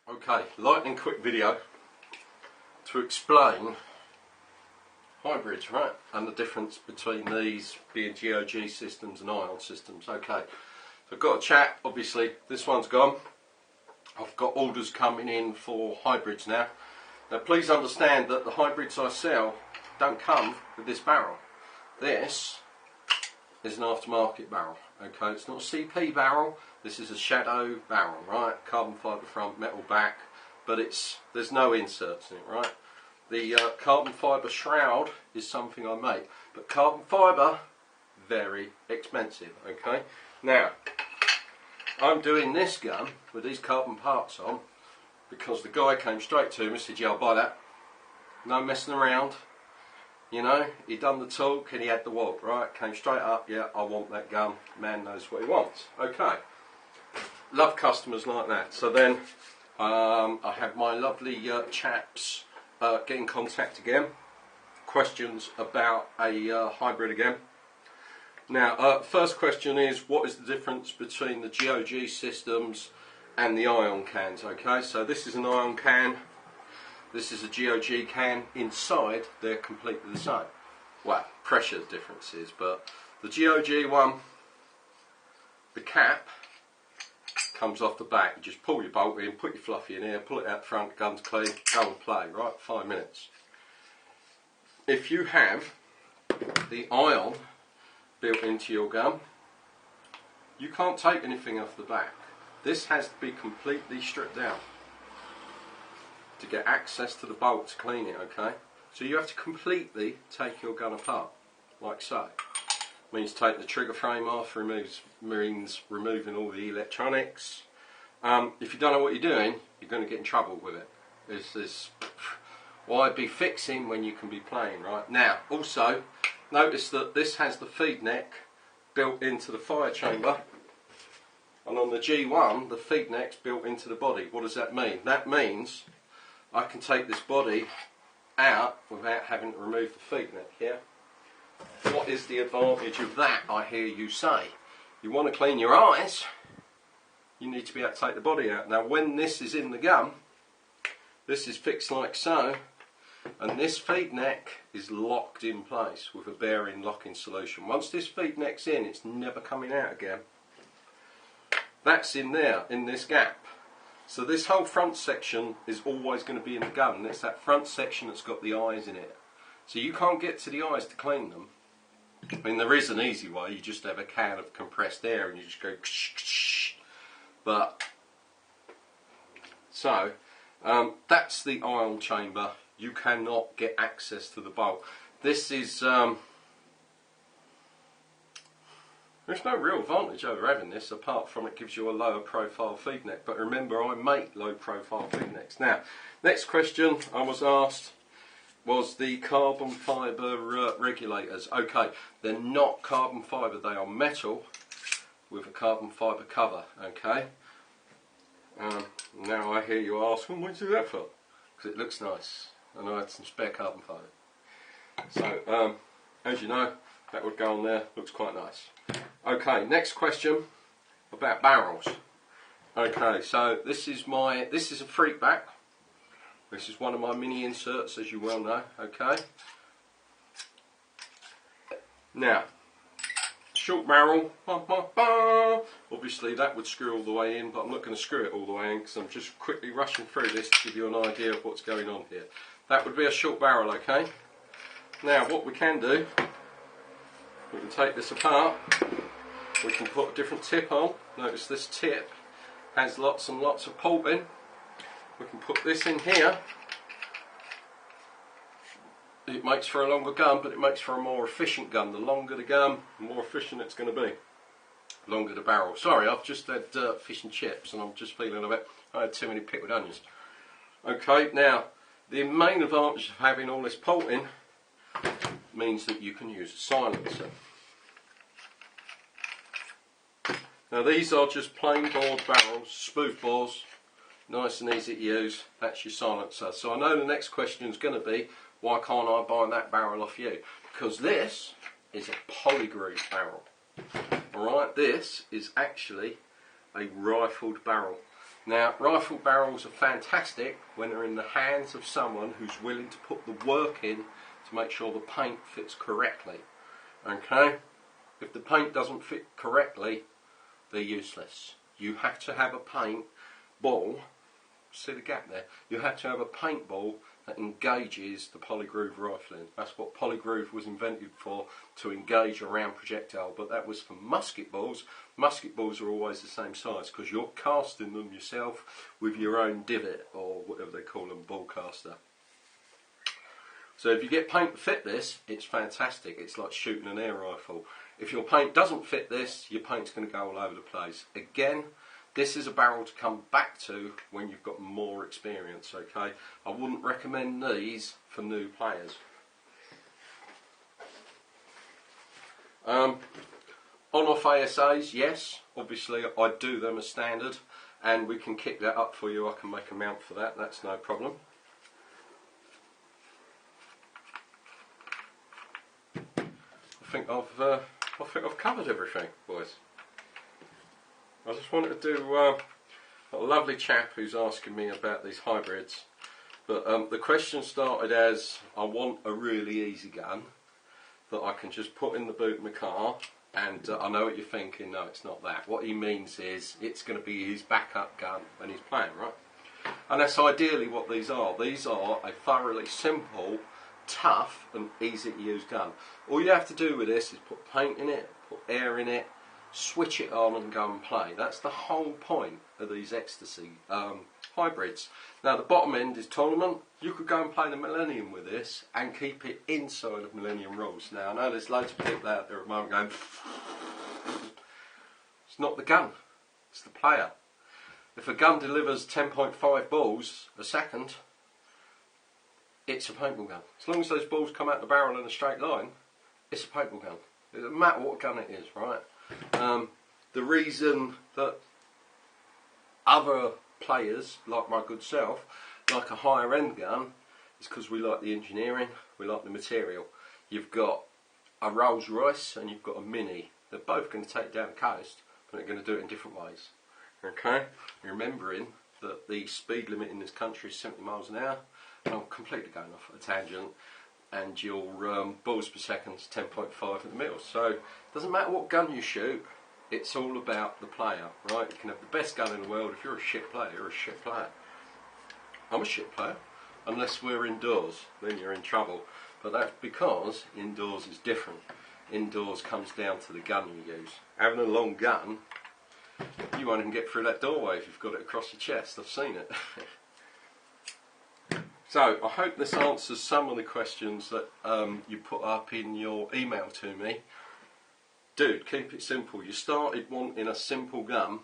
Okay, lightning quick video to explain hybrids, right, and the difference between these being GOG systems and ion systems. Okay, so I've got a chat, obviously this one's gone. I've got orders coming in for hybrids now. Now please understand that the hybrids I sell don't come with this barrel. This is an aftermarket barrel. Okay, it's not a CP barrel, this is a shadow barrel, right? Carbon fibre front, metal back, but there's no inserts in it, right? The carbon fibre shroud is something I make, but carbon fibre, very expensive, okay? Now, I'm doing this gun with these carbon parts on because the guy came straight to me and said, yeah, I'll buy that. No messing around. You know, he done the talk and he had the walk, right? Came straight up, yeah, I want that gun. Man knows what he wants. Okay. Love customers like that. So then I had my lovely chaps get in contact again. Questions about a hybrid again. Now, first question is, what is the difference between the GOG systems and the ion cans? Okay, so this is an ion can. This is a GOG can. Inside, they're completely the same. Well, pressure differences, but the GOG one, the cap comes off the back. You just pull your bolt in, put your fluffy in here, pull it out the front, gun's clean, go and play, right? 5 minutes. If you have the ion built into your gun, you can't take anything off the back. This has to be completely stripped down to get access to the bolt to clean it, okay? So you have to completely take your gun apart, like so. Means take the trigger frame off, means removing all the electronics. If you don't know what you're doing, you're going to get in trouble with it. It's why be fixing when you can be playing, right? Now, also, notice that this has the feed neck built into the fire chamber. And on the G1, the feed neck's built into the body. What does that mean? That means I can take this body out without having to remove the feed neck here. What is the advantage of that, I hear you say? You want to clean your eyes, you need to be able to take the body out. Now when this is in the gun, this is fixed like so, and this feed neck is locked in place with a bearing locking solution. Once this feed neck's in, it's never coming out again. That's in there, in this gap. So this whole front section is always going to be in the gun, and it's that front section that's got the eyes in it. So you can't get to the eyes to clean them. I mean, there is an easy way, you just have a can of compressed air and you just go ksh, ksh. But, so, that's the ion chamber. You cannot get access to the bolt. This is, there's no real advantage over having this, apart from it gives you a lower profile feed neck. But remember, I make low profile feed necks. Now, next question I was asked was the carbon fibre regulators. Okay, they're not carbon fibre, they are metal with a carbon fibre cover, okay? Now I hear you ask, well, what do that for? Because it looks nice, and I had some spare carbon fibre. So, as you know, that would go on there, looks quite nice. Okay, next question about barrels. Okay, so this is a freak back. This is one of my mini inserts, as you well know, okay? Now, short barrel, obviously that would screw all the way in, but I'm not going to screw it all the way in because I'm just quickly rushing through this to give you an idea of what's going on here. That would be a short barrel, okay? Now, what we can do, we can take this apart, we can put a different tip on. Notice this tip has lots and lots of pulping. We can put this in here. It makes for a longer gun, but it makes for a more efficient gun. The longer the gun, the more efficient it's going to be. The longer the barrel. Sorry, I've just had fish and chips and I'm just feeling a bit, I had too many pickled onions. Okay, now, the main advantage of having all this pulping means that you can use a silencer. Now these are just plain bored barrels, smooth bores. Nice and easy to use. That's your silencer. So I know the next question is going to be, why can't I buy that barrel off you? Because this is a polygroove barrel. Alright, this is actually a rifled barrel. Now, rifle barrels are fantastic when they're in the hands of someone who's willing to put the work in to make sure the paint fits correctly. Okay? If the paint doesn't fit correctly, they're useless. You have to have a paint ball, see the gap there? You have to have a paintball that engages the polygroove rifling. That's what polygroove was invented for, to engage a round projectile, but that was for musket balls. Musket balls are always the same size because you're casting them yourself with your own divot, or whatever they call them, ball caster. So if you get paint to fit this, it's fantastic. It's like shooting an air rifle. If your paint doesn't fit this, your paint's going to go all over the place. Again, this is a barrel to come back to when you've got more experience, okay? I wouldn't recommend these for new players. On-off ASAs, yes, obviously I do them as standard, and we can kick that up for you. I can make a mount for that, that's no problem. I think I've covered everything, boys. I just wanted to do a lovely chap who's asking me about these hybrids, but the question started as, I want a really easy gun that I can just put in the boot of my car, and I know what you're thinking, no, it's not that. What he means is it's going to be his backup gun when he's playing, right? And that's ideally what these are. These are a thoroughly simple, tough and easy to use gun. All you have to do with this is put paint in it, put air in it, switch it on and go and play. That's the whole point of these ecstasy hybrids. Now the bottom end is tournament. You could go and play the Millennium with this and keep it inside of Millennium rules. Now I know there's loads of people out there at the moment going, it's not the gun, it's the player. If a gun delivers 10.5 balls a second, it's a paintball gun. As long as those balls come out the barrel in a straight line, it's a paintball gun. It doesn't matter what gun it is, right? The reason that other players, like my good self, like a higher end gun is because we like the engineering, we like the material. You've got a Rolls Royce and you've got a Mini. They're both going to take down the coast, but they're going to do it in different ways. Okay? Remembering that the speed limit in this country is 70 miles an hour. I'm completely going off a tangent, and your balls per second is 10.5 in the middle. So it doesn't matter what gun you shoot, it's all about the player, right? You can have the best gun in the world. If you're a shit player, you're a shit player. I'm a shit player, unless we're indoors, then you're in trouble. But that's because indoors is different. Indoors comes down to the gun you use. Having a long gun, you won't even get through that doorway if you've got it across your chest. I've seen it. So, I hope this answers some of the questions that you put up in your email to me. Dude, keep it simple. You started wanting a simple gun,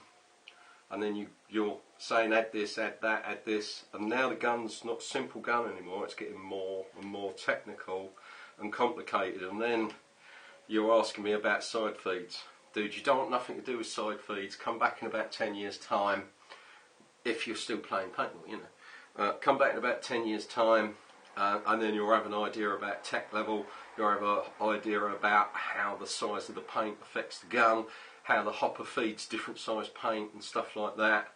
and then you're saying add this, add that, add this, and now the gun's not a simple gun anymore, it's getting more and more technical and complicated, and then you're asking me about side feeds. Dude, you don't want nothing to do with side feeds. Come back in about 10 years' time, if you're still playing paintball, you know. Come back in about 10 years' time, and then you'll have an idea about tech level, you'll have an idea about how the size of the paint affects the gun, how the hopper feeds different size paint and stuff like that.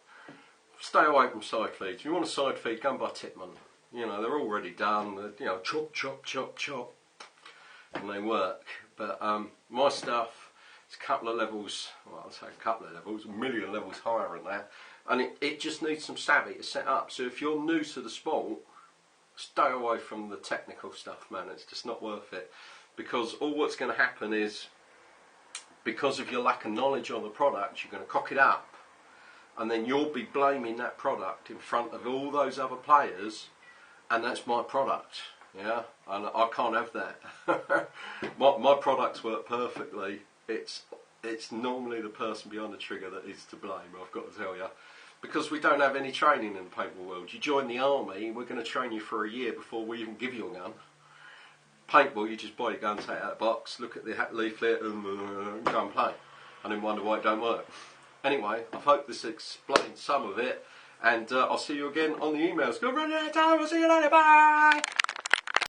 Stay away from side feeds. If you want a side feed, go and buy Titman. You know, they're already done, you know, chop, chop, chop, chop, and they work. But my stuff is a couple of levels, well, I'll say a couple of levels, a million levels higher than that. And it just needs some savvy to set up. So if you're new to the sport, stay away from the technical stuff, man. It's just not worth it. Because all what's going to happen is, because of your lack of knowledge on the product, you're going to cock it up. And then you'll be blaming that product in front of all those other players. And that's my product. Yeah? And I can't have that. my products work perfectly. It's normally the person behind the trigger that is to blame, I've got to tell you. Because we don't have any training in the paintball world. You join the army, we're going to train you for a year before we even give you a gun. Paintball, you just buy your gun, take it out of the box, look at the leaflet and go and play. And then wonder why it don't work. Anyway, I hope this explains some of it. And I'll see you again on the emails. Good running out of time, I'll see you later, bye!